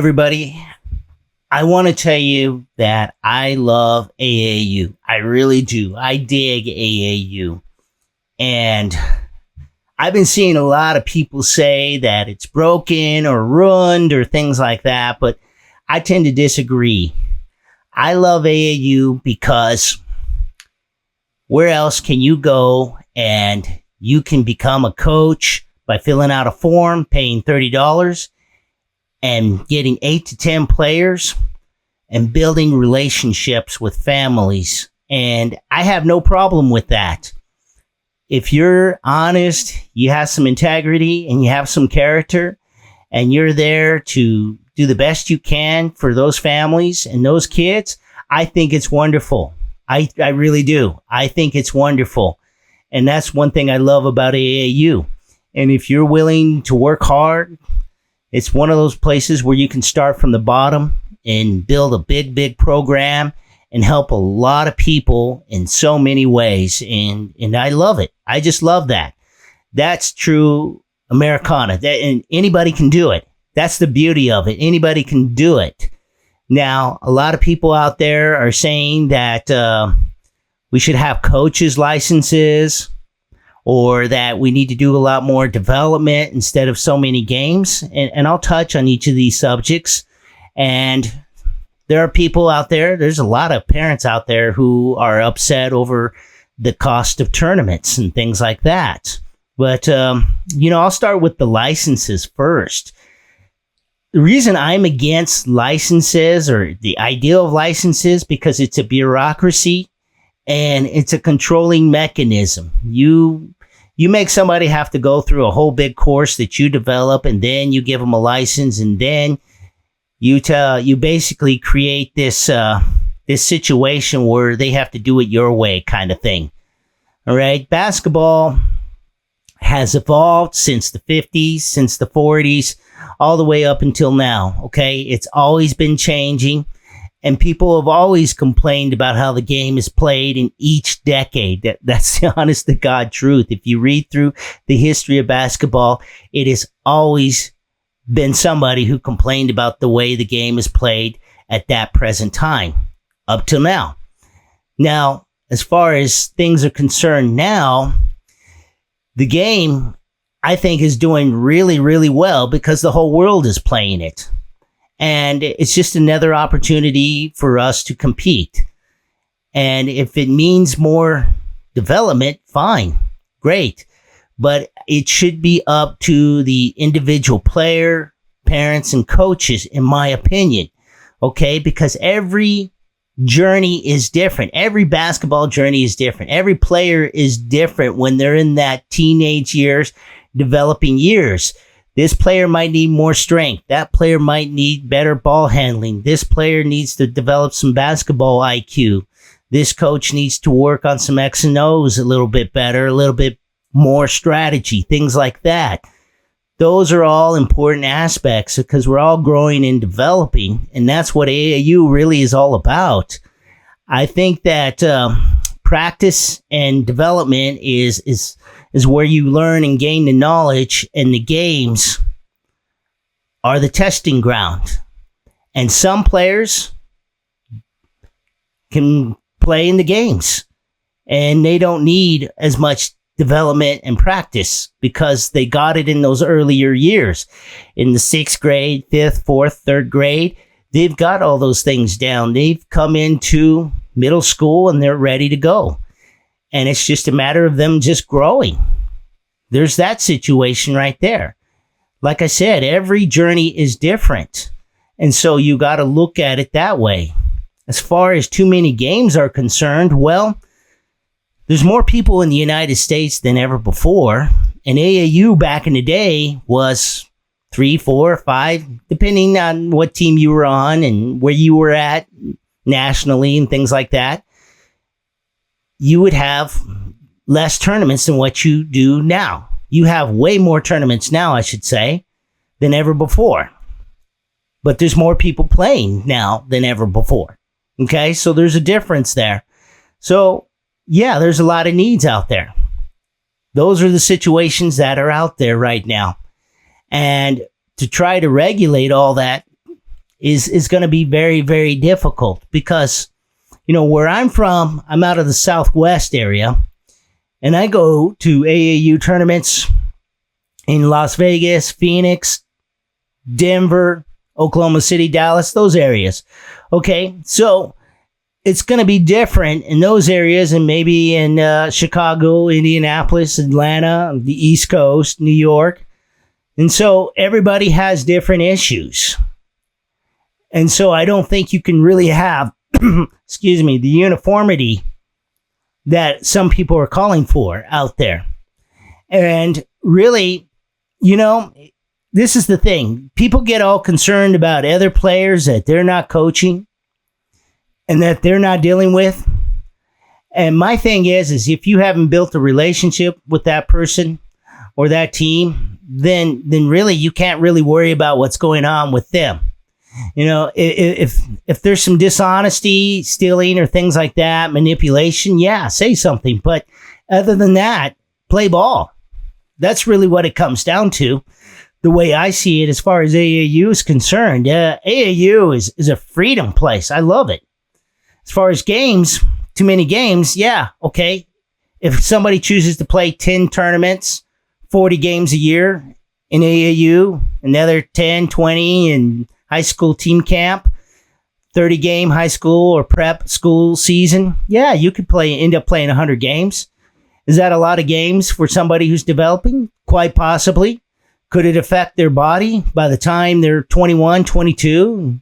everybody. I want to tell you that I love AAU. I really do. I dig AAU. And I've been seeing a lot of people say that it's broken or ruined or things like that, but I tend to disagree. I love AAU because where else can you go and you can become a coach by filling out a form, paying $30, and getting 8 to 10 players and building relationships with families. And I have no problem with that. If you're honest, you have some integrity and you have some character and you're there to do the best you can for those families and those kids, I think it's wonderful. I really do. I think it's wonderful. And that's one thing I love about AAU. And if you're willing to work hard, it's one of those places where you can start from the bottom and build a big, big program and help a lot of people in so many ways. And I love it. I just love that. That's true Americana. And anybody can do it. That's the beauty of it. Anybody can do it. Now, a lot of people out there are saying that we should have coaches' licenses, or that we need to do a lot more development instead of so many games. And I'll touch on each of these subjects. And there are people out there, there's a lot of parents out there who are upset over the cost of tournaments and things like that. But, I'll start with the licenses first. The reason I'm against licenses or the idea of licenses, because it's a bureaucracy and it's a controlling mechanism. You make somebody have to go through a whole big course that you develop, and then you give them a license, and then you basically create this situation where they have to do it your way kind of thing. All right. Basketball has evolved since the 50s, since the 40s, all the way up until now. Okay. It's always been changing. And people have always complained about how the game is played in each decade. That's the honest to God truth. If you read through the history of basketball, it has always been somebody who complained about the way the game is played at that present time, up till now. Now, as far as things are concerned now, the game, I think, is doing really, really well because the whole world is playing it. And it's just another opportunity for us to compete. And if it means more development, fine, great. But it should be up to the individual player, parents, and coaches, in my opinion. Okay? Because every journey is different. Every basketball journey is different. Every player is different when they're in that teenage years, developing years. This player might need more strength. That player might need better ball handling. This player needs to develop some basketball IQ. This coach needs to work on some X and O's a little bit better, a little bit more strategy, things like that. Those are all important aspects because we're all growing and developing, and that's what AAU really is all about. I think that practice and development is where you learn and gain the knowledge, and the games are the testing ground. And some players can play in the games and they don't need as much development and practice because they got it in those earlier years. In the 6th grade, 5th, 4th, 3rd grade, they've got all those things down. They've come into middle school and they're ready to go. And it's just a matter of them just growing. There's that situation right there. Like I said, every journey is different. And so you got to look at it that way. As far as too many games are concerned, well, there's more people in the United States than ever before. And AAU back in the day was 3, 4, 5, depending on what team you were on and where you were at nationally and things like that. You would have less tournaments than what you do now. You have way more tournaments now, I should say, than ever before. But there's more people playing now than ever before. Okay, so there's a difference there. So, yeah, there's a lot of needs out there. Those are the situations that are out there right now. And to try to regulate all that, is going to be very, very difficult because, where I'm from, I'm out of the Southwest area, and I go to AAU tournaments in Las Vegas, Phoenix, Denver, Oklahoma City, Dallas, those areas. Okay, so it's going to be different in those areas and maybe in Chicago, Indianapolis, Atlanta, the East Coast, New York. And so everybody has different issues. And so I don't think you can really have, the uniformity that some people are calling for out there. And really, this is the thing. People get all concerned about other players that they're not coaching and that they're not dealing with. And my thing is if you haven't built a relationship with that person or that team, then really you can't really worry about what's going on with them. If there's some dishonesty, stealing, or things like that, manipulation, yeah, say something. But other than that, play ball. That's really what it comes down to. The way I see it, as far as AAU is concerned, AAU is a freedom place. I love it. As far as games, too many games, yeah, okay. If somebody chooses to play 10 tournaments, 40 games a year in AAU, another 10, 20 in high school team camp, 30 game high school or prep school season, yeah, you could end up playing 100 games. Is that a lot of games for somebody who's developing? Quite possibly. Could it affect their body by the time they're 21, 22?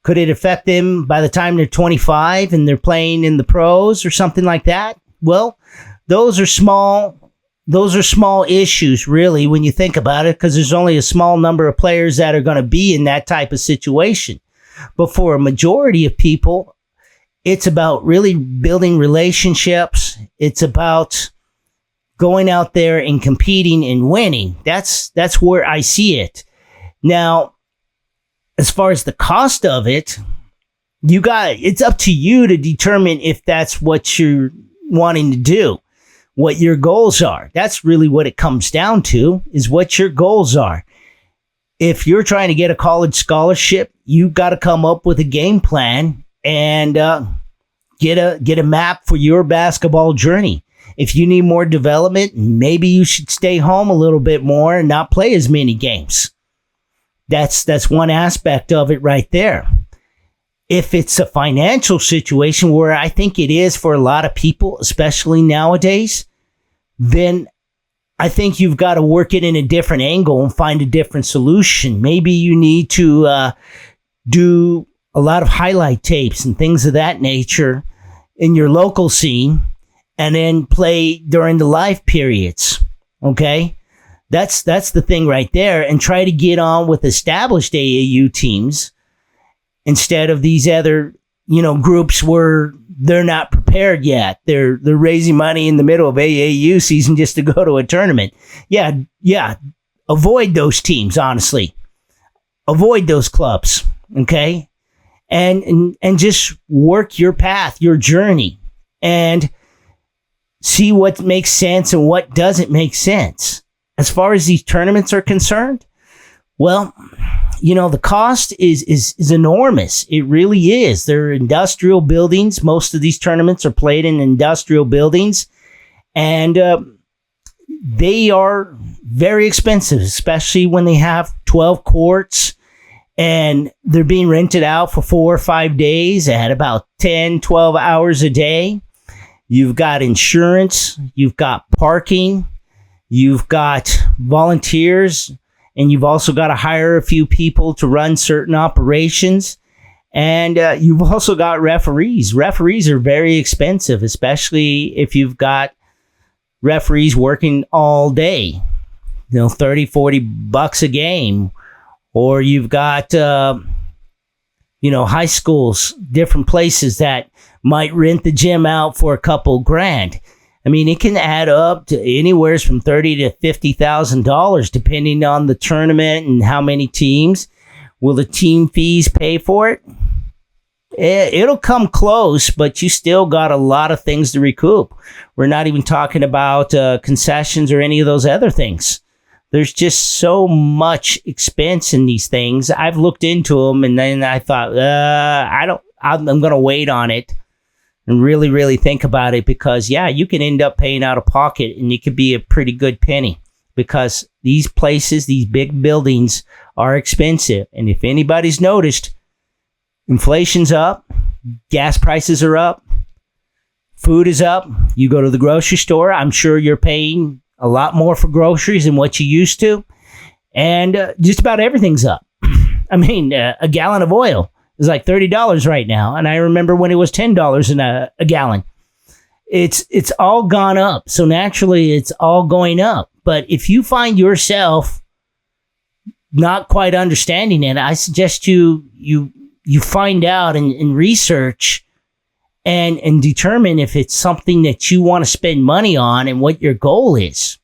Could it affect them by the time they're 25 and they're playing in the pros or something like that? Well, those are small issues, really, when you think about it, because there's only a small number of players that are going to be in that type of situation. But for a majority of people, it's about really building relationships. It's about going out there and competing and winning. That's where I see it. Now, as far as the cost of it, it's up to you to determine if that's what you're wanting to do, what your goals are. That's really what it comes down to, is what your goals are. If you're trying to get a college scholarship, you've got to come up with a game plan and get a map for your basketball journey. If you need more development, maybe you should stay home a little bit more and not play as many games. That's one aspect of it right there. If it's a financial situation, where I think it is for a lot of people, especially nowadays, then I think you've got to work it in a different angle and find a different solution. Maybe you need to do a lot of highlight tapes and things of that nature in your local scene and then play during the live periods. Okay? That's the thing right there, and try to get on with established AAU teams instead of these other, groups where they're not prepared yet. They're raising money in the middle of AAU season just to go to a tournament. Yeah. Avoid those teams, honestly. Avoid those clubs, okay? And just work your path, your journey, and see what makes sense and what doesn't make sense. As far as these tournaments are concerned, well, the cost is enormous. It really is. They're industrial buildings. Most of these tournaments are played in industrial buildings, and they are very expensive, especially when they have 12 courts and they're being rented out for 4 or 5 days at about 10, 12 hours a day. You've got insurance, you've got parking, you've got volunteers, and you've also got to hire a few people to run certain operations. And you've also got referees. Referees are very expensive, especially if you've got referees working all day, $30, $40 a game. Or you've got, high schools, different places that might rent the gym out for a couple grand. I mean, it can add up to anywhere from $30,000 to $50,000, depending on the tournament and how many teams. Will the team fees pay for it? It'll come close, but you still got a lot of things to recoup. We're not even talking about concessions or any of those other things there's just so much expense in these things. I've looked into them, and then I thought, I'm going to wait on it and really, really think about it, because you can end up paying out of pocket, and it could be a pretty good penny, because these places, these big buildings are expensive. And if anybody's noticed, inflation's up, gas prices are up, food is up. You go to the grocery store, I'm sure you're paying a lot more for groceries than what you used to. And just about everything's up. I mean, a gallon of oil is like $30 right now. And I remember when it was $10 in a gallon. It's all gone up. So naturally, it's all going up. But if you find yourself not quite understanding it, I suggest you find out and research and determine if it's something that you want to spend money on and what your goal is.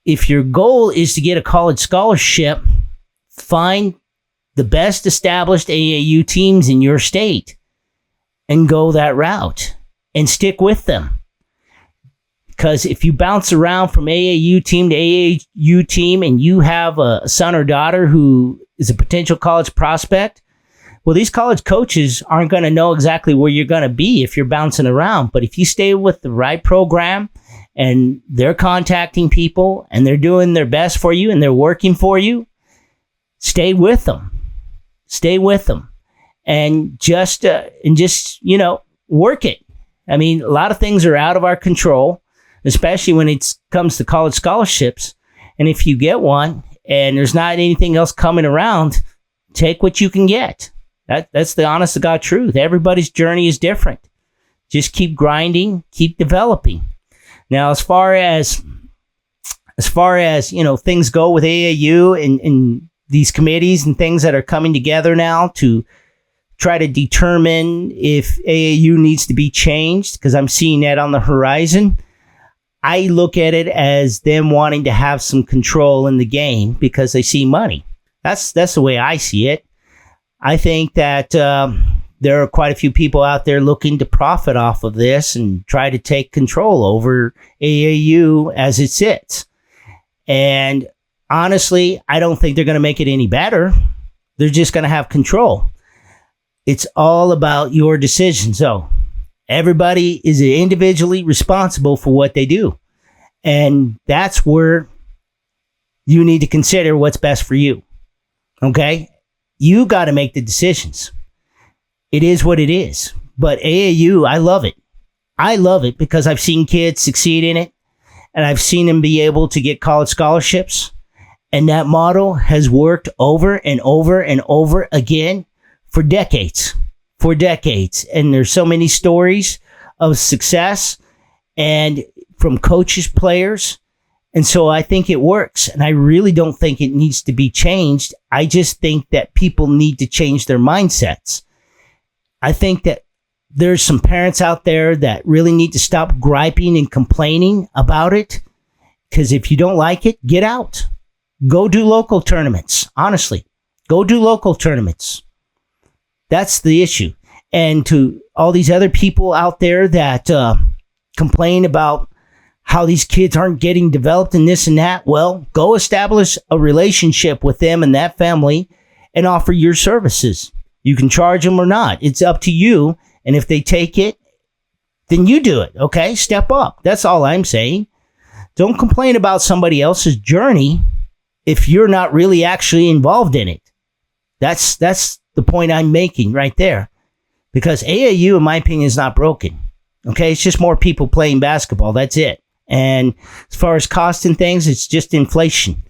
If your goal is to get a college scholarship, find the best established AAU teams in your state and go that route and stick with them. Because if you bounce around from AAU team to AAU team and you have a son or daughter who is a potential college prospect, well, these college coaches aren't going to know exactly where you're going to be if you're bouncing around. But if you stay with the right program and they're contacting people and they're doing their best for you and they're working for you, stay with them. Stay with them. And just work it. I mean, a lot of things are out of our control, especially when it comes to college scholarships. And if you get one and there's not anything else coming around, take what you can get. That's the honest to God truth. Everybody's journey is different. Just keep grinding, keep developing. Now, as far as things go with AAU and these committees and things that are coming together now to try to determine if AAU needs to be changed, because I'm seeing that on the horizon, I look at it as them wanting to have some control in the game because they see money. That's the way I see it. I think that there are quite a few people out there looking to profit off of this and try to take control over AAU as it sits. And honestly, I don't think they're going to make it any better. They're just going to have control. It's all about your decision. So everybody is individually responsible for what they do. And that's where you need to consider what's best for you. Okay? You got to make the decisions. It is what it is. But AAU, I love it. I love it because I've seen kids succeed in it, and I've seen them be able to get college scholarships. And that model has worked over and over and over again for decades. And there's so many stories of success and from coaches, players. And so I think it works. And I really don't think it needs to be changed. I just think that people need to change their mindsets. I think that there's some parents out there that really need to stop griping and complaining about it. Because if you don't like it, get out. Go do local tournaments. Honestly, go do local tournaments. That's the issue. And to all these other people out there that complain about how these kids aren't getting developed and this and that, well, go establish a relationship with them and that family and offer your services. You can charge them or not. It's up to you. And if they take it, then you do it. Okay? Step up. That's all I'm saying. Don't complain about somebody else's journey if you're not really actually involved in it. That's the point I'm making right there. Because AAU, in my opinion, is not broken. Okay? It's just more people playing basketball. That's it. And as far as cost and things, it's just inflation.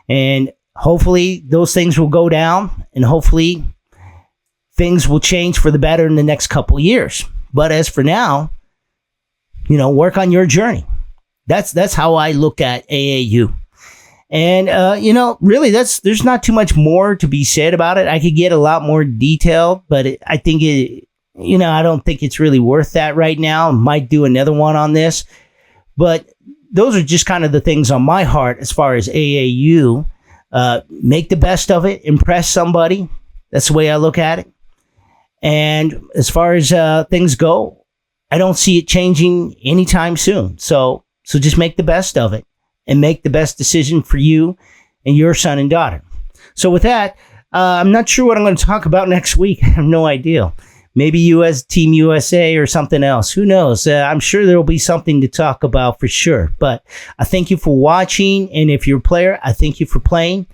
And hopefully those things will go down, and hopefully things will change for the better in the next couple of years. But as for now, work on your journey. That's how I look at AAU. And, really, there's not too much more to be said about it. I could get a lot more detailed, but I think I don't think it's really worth that right now. I might do another one on this. But those are just kind of the things on my heart as far as AAU. Make the best of it. Impress somebody. That's the way I look at it. And as far as things go, I don't see it changing anytime soon. So just make the best of it. and make the best decision for you and your son and daughter. So with that, I'm not sure what I'm going to talk about next week. I have no idea. Maybe Team USA or something else. Who knows? I'm sure there will be something to talk about for sure. But I thank you for watching. And if you're a player, I thank you for playing.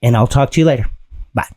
And I'll talk to you later. Bye.